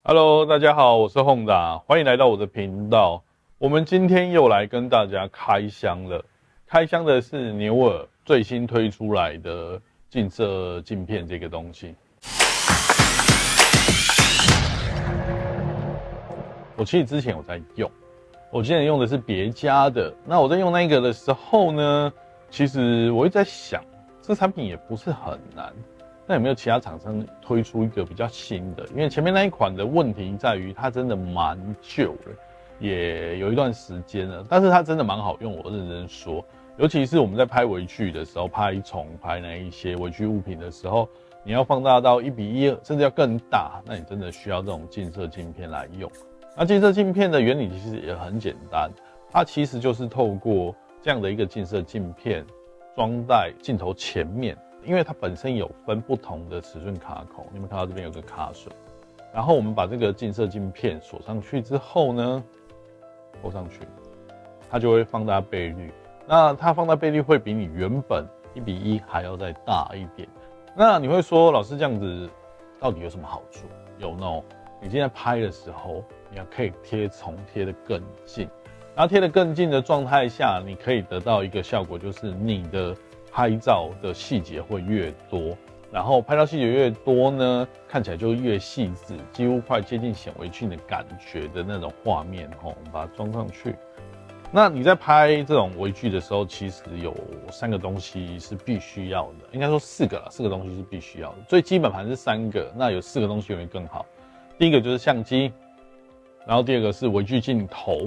Hello，大家好，我是 Honda，欢迎来到我的频道。我们今天又来跟大家开箱了，开箱的是牛耳最新推出来的近摄镜片这个东西。我其实之前有在用，我之前用的是别家的。那我在用那个的时候呢，其实我一直在想，这产品也不是很难。那有没有其他厂商推出一个比较新的？因为前面那一款的问题在于它真的蛮旧了，也有一段时间了，但是它真的蛮好用，我认真说。尤其是我们在拍微距的时候，拍虫、拍那一些微距物品的时候，你要放大到1:1，甚至要更大，那你真的需要这种近摄镜片来用。那近摄镜片的原理其实也很简单，它其实就是透过这样的一个近摄镜片装在镜头前面。因为它本身有分不同的尺寸卡孔，你们看到这边有个卡榫，然后我们把这个近摄镜片锁上去之后呢，扣上去，它就会放大倍率。那它放大倍率会比你原本1:1还要再大一点。那你会说，老师这样子到底有什么好处？有 no？ 你今天拍的时候，你要可以贴虫贴得更近，然后贴得更近的状态下，你可以得到一个效果，就是你的拍照的细节会越多，然后拍到细节越多呢，看起来就越细致，几乎快接近显微镜的感觉的那种画面。我们把它装上去。那你在拍这种微距的时候，其实有3个东西是必须要的，应该说4个啦，4个东西是必须要的。最基本盘是3个，那有4个东西会更好。第一个就是相机，然后第二个是微距镜头。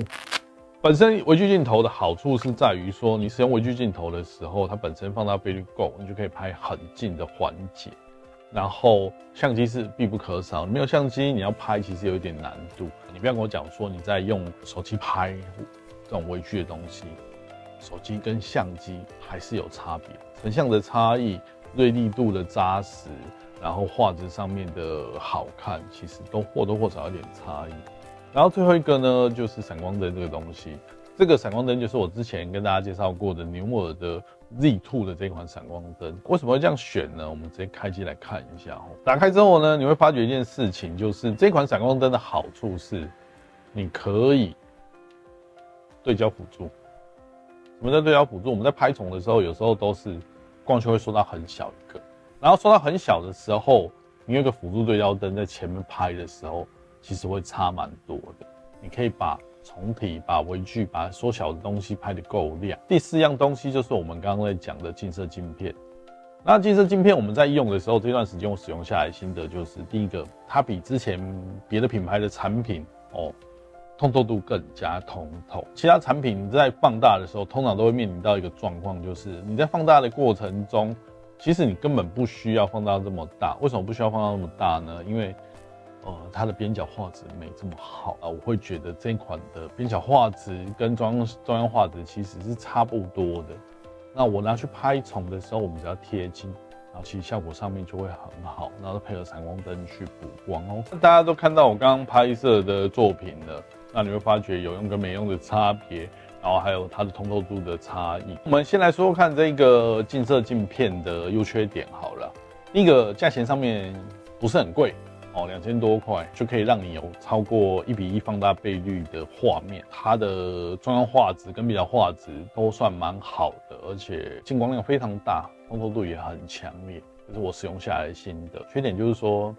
本身微距镜头的好处是在于说，你使用微距镜头的时候，它本身放大倍率够，你就可以拍很近的环节。然后相机是必不可少，没有相机你要拍其实有一点难度。你不要跟我讲说你在用手机拍这种微距的东西，手机跟相机还是有差别，成像的差异、锐利度的扎实，然后画质上面的好看，其实都或多或少有点差异。然后最后一个呢，就是闪光灯这个东西。这个闪光灯就是我之前跟大家介绍过的牛耳的 Z2 的这款闪光灯。为什么会这样选呢？我们直接开机来看一下。打开之后呢，你会发觉一件事情，就是这款闪光灯的好处是，你可以对焦辅助。什么叫对焦辅助？我们在拍虫的时候，有时候都是光圈会缩到很小一个，然后缩到很小的时候，你有一个辅助对焦灯在前面拍的时候，其实会差蛮多的。你可以把重体、把微距、把缩小的东西拍得够亮。第4样东西就是我们刚刚在讲的近摄镜片。那近摄镜片我们在用的时候，这段时间我使用下来心得就是，第一个，它比之前别的品牌的产品通透度更加通透。其他产品在放大的时候，通常都会面临到一个状况，就是你在放大的过程中，其实你根本不需要放大这么大。为什么不需要放大那么大呢？因为它的边角画质没这么好啊，我会觉得这一款的边角画质跟中央画质其实是差不多的。那我拿去拍虫的时候，我们只要贴近，然后其实效果上面就会很好，然后配合闪光灯去补光哦。大家都看到我刚刚拍摄的作品了，那你会发觉有用跟没用的差别，然后还有它的通透度的差异。我们先来说说看这个近摄镜片的优缺点好了。第一个，价钱上面不是很贵。2000多块就可以让你有超过1:1放大倍率的画面，它的中央画质跟边角画质都算蛮好的，而且进光量非常大，通透度也很强烈，这是我使用下来的心得。缺点就是说，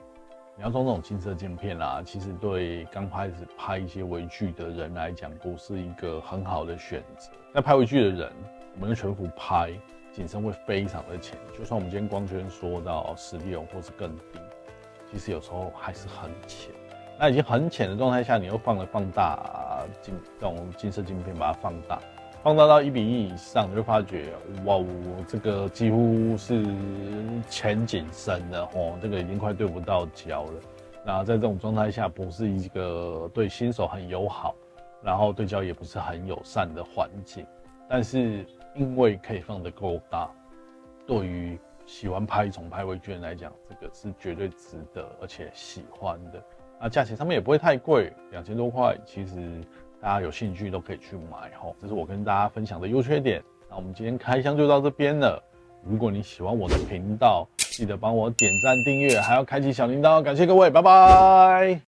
你要装这种近摄镜片啊，其实对刚开始拍一些微距的人来讲，不是一个很好的选择。在拍微距的人，我们用全幅拍，景深会非常的浅，就算我们今天光圈缩到16或是更低。其实有时候还是很浅，那已经很浅的状态下，你又放大这种近摄镜片把它放大到1:1以上，你会发觉哇，这个几乎是浅景深的这个已经快对不到焦了。那在这种状态下，不是一个对新手很友好，然后对焦也不是很友善的环境。但是因为可以放得够大，对于喜欢拍虫拍微距的人来讲，这个是绝对值得而且喜欢的。那价钱上面也不会太贵，2000多块，其实大家有兴趣都可以去买这是我跟大家分享的优缺点。那我们今天开箱就到这边了。如果你喜欢我的频道，记得帮我点赞、订阅，还要开启小铃铛。感谢各位，拜拜。